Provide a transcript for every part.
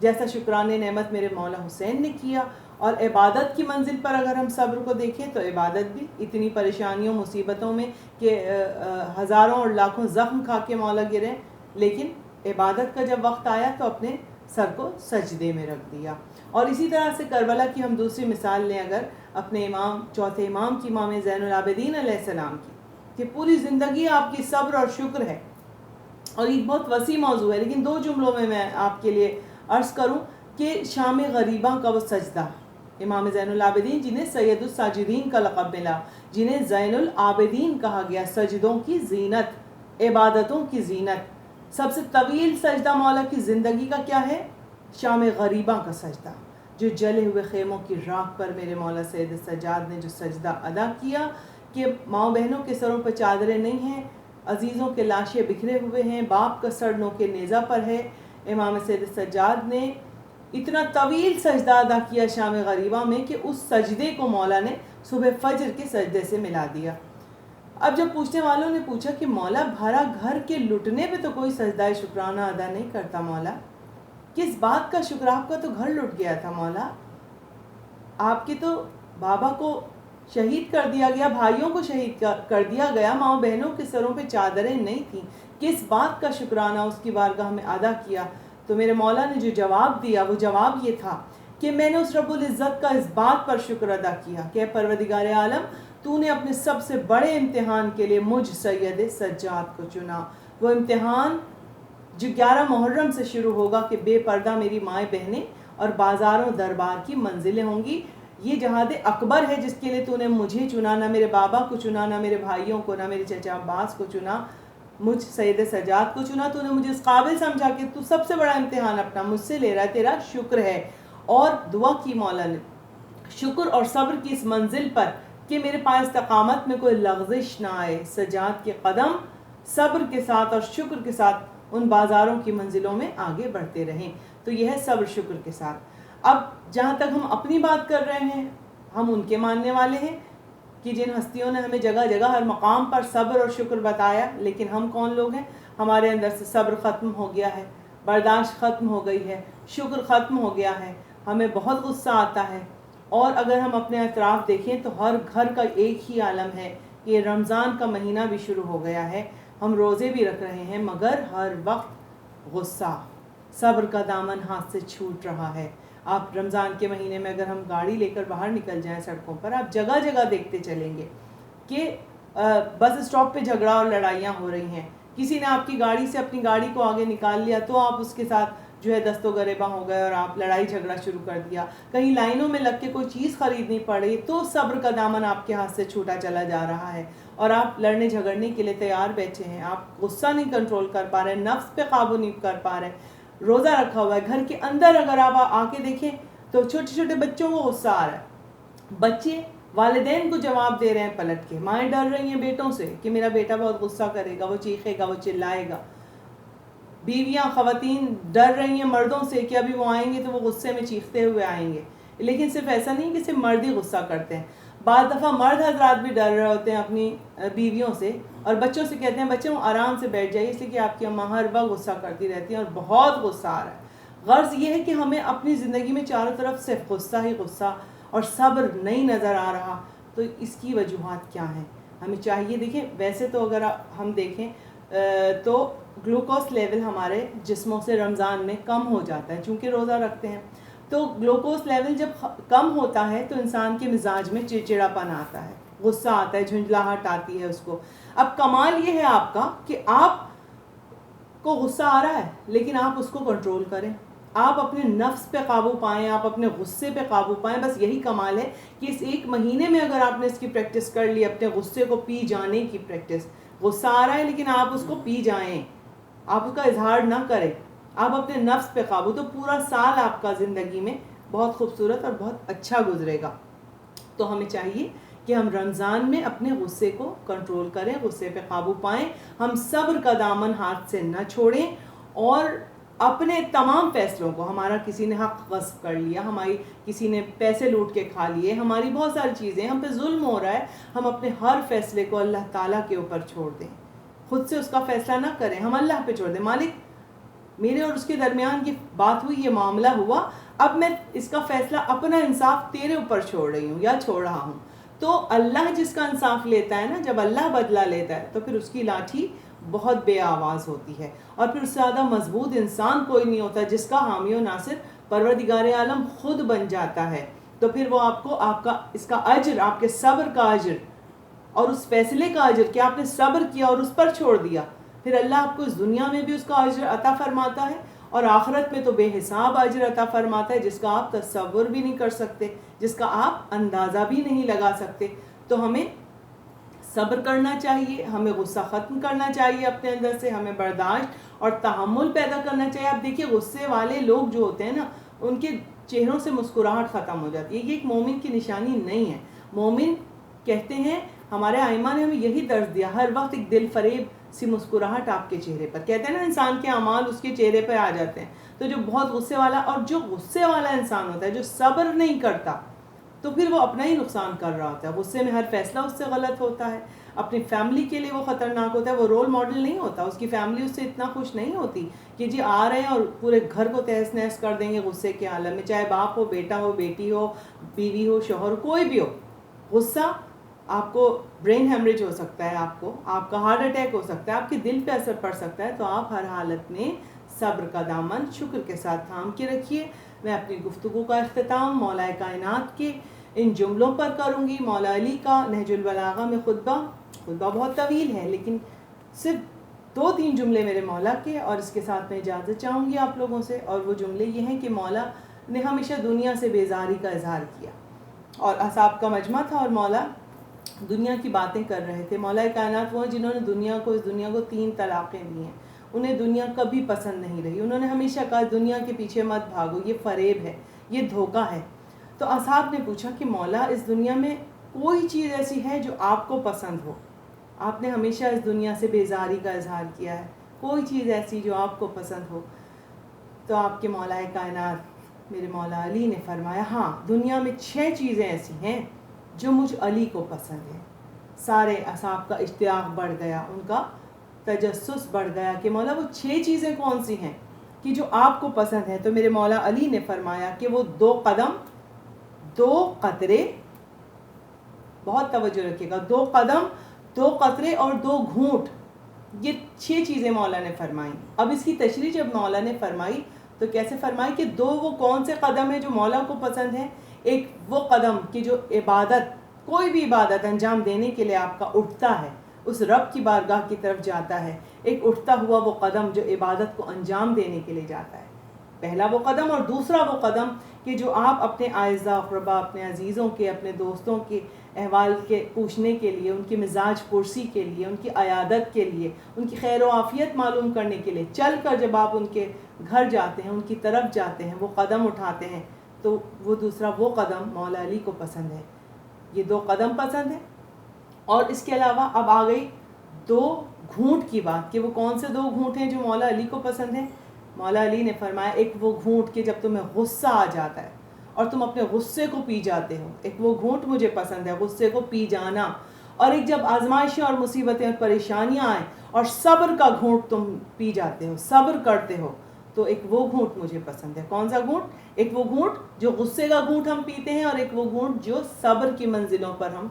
جیسا شکران نعمت میرے مولا حسین نے کیا. اور عبادت کی منزل پر اگر ہم صبر کو دیکھیں تو عبادت بھی اتنی پریشانیوں مصیبتوں میں کہ ہزاروں اور لاکھوں زخم کھا کے مولا گرے، لیکن عبادت کا جب وقت آیا تو اپنے سر کو سجدے میں رکھ دیا. اور اسی طرح سے کربلا کی ہم دوسری مثال لیں اگر اپنے امام، چوتھے امام کی، امام زین العابدین علیہ السلام کی، کہ پوری زندگی آپ کی صبر اور شکر ہے. اور یہ بہت وسیع موضوع ہے، لیکن 2 جملوں میں آپ کے لیے عرض کروں کہ شام غریباں کا وہ سجدہ، امام زین العابدین جنہیں سید الساجدین کا لقب ملا، جنہیں زین العابدین کہا گیا، سجدوں کی زینت، عبادتوں کی زینت. سب سے طویل سجدہ مولا کی زندگی کا کیا ہے؟ شام غریباں کا سجدہ، جو جلے ہوئے خیموں کی راکھ پر میرے مولا سید سجاد نے جو سجدہ ادا کیا کہ ماؤں بہنوں کے سروں پر چادریں نہیں ہیں، عزیزوں کے لاشیں بکھرے ہوئے ہیں، باپ کا سر نو کے نیزہ پر ہے. امام سید سجاد نے اتنا طویل سجدہ ادا کیا شام غریبہ میں کہ اس سجدے کو مولا نے صبح فجر کے سجدے سے ملا دیا. اب جب پوچھنے والوں نے پوچھا کہ مولا بھرا گھر کے لٹنے پہ تو کوئی سجدہ شکرانہ ادا نہیں کرتا، مولا کس بات کا شکر؟ آپ کا تو گھر لٹ گیا تھا مولا، آپ کے تو بابا کو شہید کر دیا گیا، بھائیوں کو شہید کر دیا گیا، ماؤں بہنوں کے سروں پہ چادریں نہیں تھیں، کس بات کا شکرانہ اس کی بارگاہ میں ادا کیا؟ تو میرے مولا نے جو جواب دیا وہ جواب یہ تھا کہ میں نے اس رب العزت کا اس بات پر شکر ادا کیا کہ اے پروردگار عالم، تو نے اپنے سب سے بڑے امتحان کے لیے مجھ سید سجاد کو چنا. وہ امتحان جو 11 محرم سے شروع ہوگا کہ بے پردہ میری مائیں بہنیں اور بازاروں دربار کی منزلیں ہوں گی. یہ جہاد اکبر ہے جس کے لیے تو نے مجھے چنا، نہ میرے بابا کو چنا، نہ میرے بھائیوں کو، نہ میرے چچا عباس کو چنا، مجھ سید سجاد کو چنا. تو نے مجھے اس قابل سمجھا کہ تو سب سے بڑا امتحان اپنا مجھ سے لے رہا ہے، تیرا شکر ہے. اور دعا کی مولا نے شکر اور صبر کی اس منزل پر کہ میرے پاس استقامت میں کوئی لغزش نہ آئے. سجاد کے قدم صبر کے ساتھ اور شکر کے ساتھ ان بازاروں کی منزلوں میں آگے بڑھتے رہیں. تو یہ ہے صبر شکر کے ساتھ. اب جہاں تک ہم اپنی بات کر رہے ہیں، ہم ان کے ماننے والے ہیں کہ جن ہستیوں نے ہمیں جگہ جگہ ہر مقام پر صبر اور شکر بتایا، لیکن ہم کون لوگ ہیں؟ ہمارے اندر سے صبر ختم ہو گیا ہے، برداشت ختم ہو گئی ہے، شکر ختم ہو گیا ہے، ہمیں بہت غصہ آتا ہے. اور اگر ہم اپنے اطراف دیکھیں تو ہر گھر کا ایک ہی عالم ہے کہ رمضان کا مہینہ بھی شروع ہو گیا ہے، ہم روزے بھی رکھ رہے ہیں، مگر ہر وقت غصہ، صبر کا دامن ہاتھ سے چھوٹ رہا ہے. آپ رمضان کے مہینے میں اگر ہم گاڑی لے کر باہر نکل جائیں سڑکوں پر، آپ جگہ جگہ دیکھتے چلیں گے کہ بس اسٹاپ پہ جھگڑا اور لڑائیاں ہو رہی ہیں. کسی نے آپ کی گاڑی سے اپنی گاڑی کو آگے نکال لیا تو آپ اس کے ساتھ جو ہے دست و گریباں ہو گئے اور آپ لڑائی جھگڑا شروع کر دیا. کہیں لائنوں میں لگ کے کوئی چیز خریدنی پڑی تو صبر کا دامن آپ کے ہاتھ سے چھوٹا چلا جا رہا ہے اور آپ لڑنے جھگڑنے کے لیے تیار بیٹھے ہیں. آپ غصہ نہیں کنٹرول کر پا رہے، نفس پہ قابو نہیں کر پا رہے. روزہ رکھا ہوا ہے، گھر کے اندر اگر آپ آ کے دیکھیں تو چھوٹے چھوٹے بچوں کو غصہ آ رہا ہے. بچے والدین کو جواب دے رہے ہیں پلٹ کے، مائیں ڈر رہی ہیں بیٹوں سے کہ میرا بیٹا بہت غصہ کرے گا، وہ چیخے گا، وہ چلائے گا. بیویاں، خواتین ڈر رہی ہیں مردوں سے کہ ابھی وہ آئیں گے تو وہ غصے میں چیختے ہوئے آئیں گے. لیکن صرف ایسا نہیں کہ صرف مرد ہی غصہ کرتے ہیں، بعض دفعہ مرد حضرات بھی ڈر رہے ہوتے ہیں اپنی بیویوں سے اور بچوں سے کہتے ہیں بچوں آرام سے بیٹھ جائیے، اس لیے کہ آپ کی اماں ہر وقت غصہ کرتی رہتی ہیں اور بہت غصہ آ رہا ہے. غرض یہ ہے کہ ہمیں اپنی زندگی میں چاروں طرف صرف غصہ ہی غصہ اور صبر نہیں نظر آ رہا. تو اس کی وجوہات کیا ہیں؟ ہمیں چاہیے، دیکھیں ویسے تو اگر ہم دیکھیں تو گلوکوز لیول ہمارے جسموں سے رمضان میں کم ہو جاتا ہے چونکہ روزہ رکھتے ہیں. تو گلوکوز لیول جب کم ہوتا ہے تو انسان کے مزاج میں چڑچڑاپن آتا ہے، غصہ آتا ہے، جھنجھلاہٹ آتی ہے اس کو. اب کمال یہ ہے آپ کا کہ آپ کو غصہ آ رہا ہے لیکن آپ اس کو کنٹرول کریں، آپ اپنے نفس پہ قابو پائیں، آپ اپنے غصے پہ قابو پائیں. بس یہی کمال ہے کہ اس ایک مہینے میں اگر آپ نے اس کی پریکٹس کر لی، اپنے غصے کو پی جانے کی پریکٹس. غصہ آ رہا ہے لیکن آپ اس کو پی جائیں، آپ اس کا اظہار نہ کریں، آپ اپنے نفس پہ قابو، تو پورا سال آپ کا زندگی میں بہت خوبصورت اور بہت اچھا گزرے گا. تو ہمیں چاہیے کہ ہم رمضان میں اپنے غصے کو کنٹرول کریں، غصے پہ قابو پائیں، ہم صبر کا دامن ہاتھ سے نہ چھوڑیں اور اپنے تمام فیصلوں کو، ہمارا کسی نے حق غصب کر لیا، ہماری کسی نے پیسے لوٹ کے کھا لیے، ہماری بہت ساری چیزیں، ہم پہ ظلم ہو رہا ہے، ہم اپنے ہر فیصلے کو اللہ تعالیٰ کے اوپر چھوڑ دیں. خود سے اس کا فیصلہ نہ کریں، ہم اللہ پہ چھوڑ دیں. مالک میرے اور اس کے درمیان یہ بات ہوئی، یہ معاملہ ہوا، اب میں اس کا فیصلہ اپنا انصاف تیرے اوپر چھوڑ رہی ہوں یا چھوڑ رہا ہوں. تو اللہ جس کا انصاف لیتا ہے نا، جب اللہ بدلہ لیتا ہے تو پھر اس کی لاٹھی بہت بے آواز ہوتی ہے، اور پھر اس سے زیادہ مضبوط انسان کوئی نہیں ہوتا جس کا حامی و ناصر پروردگار عالم خود بن جاتا ہے. تو پھر وہ آپ کو آپ کا اس کا اجر، آپ کے صبر کا اجر اور اس فیصلے کا اجر کہ آپ نے صبر کیا اور اس پر چھوڑ دیا، پھر اللہ آپ کو اس دنیا میں بھی اس کا اجر عطا فرماتا ہے اور آخرت میں تو بے حساب اجر عطا فرماتا ہے جس کا آپ تصور بھی نہیں کر سکتے، جس کا آپ اندازہ بھی نہیں لگا سکتے. تو ہمیں صبر کرنا چاہیے، ہمیں غصہ ختم کرنا چاہیے اپنے اندر سے، ہمیں برداشت اور تحمل پیدا کرنا چاہیے. آپ دیکھیے غصے والے لوگ جو ہوتے ہیں نا، ان کے چہروں سے مسکراہٹ ختم ہو جاتی ہے. یہ ایک مومن کی نشانی نہیں ہے. مومن کہتے ہیں، ہمارے ائمہ نے ہمیں یہی درس دیا، ہر وقت ایک دل فریب سی مسکراہٹ آپ کے چہرے پر. کہتے ہیں نا انسان کے اعمال اس کے چہرے پہ آ جاتے ہیں. تو جو بہت غصے والا، اور جو غصے والا انسان ہوتا ہے جو صبر نہیں کرتا، تو پھر وہ اپنا ہی نقصان کر رہا ہوتا ہے. غصے میں ہر فیصلہ اس سے غلط ہوتا ہے، اپنی فیملی کے لیے وہ خطرناک ہوتا ہے، وہ رول ماڈل نہیں ہوتا، اس کی فیملی اس سے اتنا خوش نہیں ہوتی کہ جی آ رہے ہیں اور پورے گھر کو تہس نہس کر دیں گے غصے کے عالم میں، چاہے باپ ہو، بیٹا ہو، بیٹی ہو، بیوی ہو، شوہر، کوئی بھی ہو. غصہ آپ کو برین ہیمریج ہو سکتا ہے، آپ کا ہارٹ اٹیک ہو سکتا ہے، آپ کے دل پہ اثر پڑ سکتا ہے. تو آپ ہر حالت میں صبر کا دامن شکر کے ساتھ تھام کے رکھیے. میں اپنی گفتگو کا اختتام مولا کائنات کے ان جملوں پر کروں گی. مولا علی کا نہج البلاغہ میں خطبہ بہت طویل ہے، لیکن صرف 2-3 جملے میرے مولا کے، اور اس کے ساتھ میں اجازت چاہوں گی آپ لوگوں سے. اور وہ جملے یہ ہیں کہ مولا نے ہمیشہ دنیا سے بیزاری کا اظہار کیا، اور اصحاب کا مجمع تھا اور مولا دنیا کی باتیں کر رہے تھے. مولا کائنات وہ ہیں جنہوں نے اس دنیا کو 3 طلاقیں دی ہیں. انہیں دنیا کبھی پسند نہیں رہی. انہوں نے ہمیشہ کہا دنیا کے پیچھے مت بھاگو، یہ فریب ہے، یہ دھوکہ ہے. تو اصحاب نے پوچھا کہ مولا اس دنیا میں کوئی چیز ایسی ہے جو آپ کو پسند ہو؟ آپ نے ہمیشہ اس دنیا سے بیزاری کا اظہار کیا ہے، کوئی چیز ایسی جو آپ کو پسند ہو؟ تو آپ کے مولا کائنات میرے مولا علی نے فرمایا، ہاں دنیا میں 6 چیزیں ایسی ہیں جو مجھ علی کو پسند ہے. سارے اصحاب کا اشتیاق بڑھ گیا، ان کا تجسس بڑھ گیا کہ مولا وہ 6 چیزیں کون سی ہیں کہ جو آپ کو پسند ہیں. تو میرے مولا علی نے فرمایا کہ وہ 2 قدم، 2 قطرے، بہت توجہ رکھیے گا، 2 قدم، 2 قطرے اور 2 گھونٹ. یہ 6 چیزیں مولا نے فرمائی. اب اس کی تشریح جب مولا نے فرمائی تو کیسے فرمائی کہ 2 وہ کون سے قدم ہیں جو مولا کو پسند ہیں. ایک وہ قدم کہ جو عبادت، کوئی بھی عبادت انجام دینے کے لیے آپ کا اٹھتا ہے، اس رب کی بارگاہ کی طرف جاتا ہے. ایک اٹھتا ہوا وہ قدم جو عبادت کو انجام دینے کے لیے جاتا ہے، پہلا وہ قدم. اور دوسرا وہ قدم کہ جو آپ اپنے اعزاء اقربا، اپنے عزیزوں کے، اپنے دوستوں کے احوال کے پوچھنے کے لیے، ان کی مزاج پرسی کے لیے، ان کی عیادت کے لیے، ان کی خیر و عافیت معلوم کرنے کے لیے چل کر جب آپ ان کے گھر جاتے ہیں، ان کی طرف جاتے ہیں، وہ قدم اٹھاتے ہیں، تو وہ دوسرا وہ قدم مولا علی کو پسند ہے. یہ 2 قدم پسند ہے. اور اس کے علاوہ اب آ گئی 2 گھونٹ کی بات کہ وہ کون سے 2 گھونٹ ہیں جو مولا علی کو پسند ہیں. مولا علی نے فرمایا ایک وہ گھونٹ کہ جب تمہیں غصہ آ جاتا ہے اور تم اپنے غصے کو پی جاتے ہو، ایک وہ گھونٹ مجھے پسند ہے، غصے کو پی جانا. اور ایک جب آزمائشیں اور مصیبتیں اور پریشانیاں آئیں اور صبر کا گھونٹ تم پی جاتے ہو، صبر کرتے ہو، تو ایک وہ گھونٹ مجھے پسند ہے. کون سا گھونٹ؟ ایک وہ گھونٹ جو غصے کا گھونٹ ہم پیتے ہیں، اور ایک وہ گھونٹ جو صبر کی منزلوں پر ہم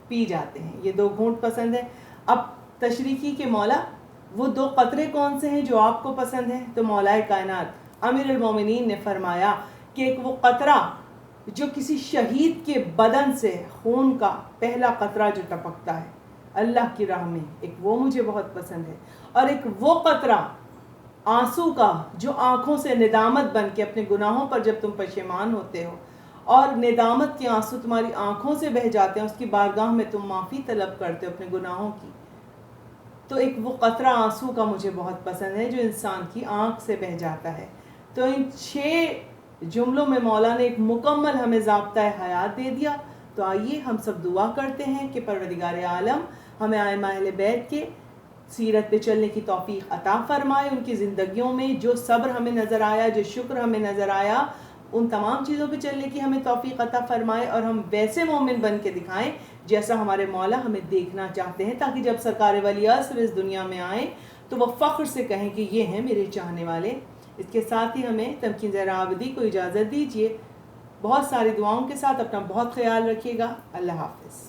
پی جاتے ہیں. یہ 2 گھونٹ پسند ہے. اب تشریح کی کہ مولا وہ 2 قطرے کون سے ہیں جو آپ کو پسند ہیں. تو مولا کائنات امیر المومنین نے فرمایا کہ ایک وہ قطرہ جو کسی شہید کے بدن سے خون کا پہلا قطرہ جو ٹپکتا ہے اللہ کی راہ میں، ایک وہ مجھے بہت پسند ہے. اور ایک وہ قطرہ آنسو کا جو آنکھوں سے ندامت بن کے اپنے گناہوں پر جب تم پشیمان ہوتے ہو اور ندامت کے آنسو تمہاری آنکھوں سے بہہ جاتے ہیں، اس کی بارگاہ میں تم معافی طلب کرتے ہو اپنے گناہوں کی، تو ایک وہ قطرہ آنسو کا مجھے بہت پسند ہے جو انسان کی آنکھ سے بہہ جاتا ہے. تو ان 6 جملوں میں مولا نے ایک مکمل ہمیں ضابطۂ حیات دے دیا. تو آئیے ہم سب دعا کرتے ہیں کہ پروردگار عالم ہمیں ائمہ اہل بیت کے سیرت پہ چلنے کی توفیق عطا فرمائے. ان کی زندگیوں میں جو صبر ہمیں نظر آیا، جو شکر ہمیں نظر آیا، ان تمام چیزوں پہ چلنے کی ہمیں توفیق عطا فرمائے، اور ہم ویسے مومن بن کے دکھائیں جیسا ہمارے مولا ہمیں دیکھنا چاہتے ہیں، تاکہ جب سرکار ولی عصر اس دنیا میں آئیں تو وہ فخر سے کہیں کہ یہ ہیں میرے چاہنے والے اس کے ساتھ ہی ہمیں تمکین زہرا عابدی کو اجازت دیجیے. بہت ساری دعاؤں کے ساتھ اپنا بہت خیال رکھیے گا. اللہ حافظ.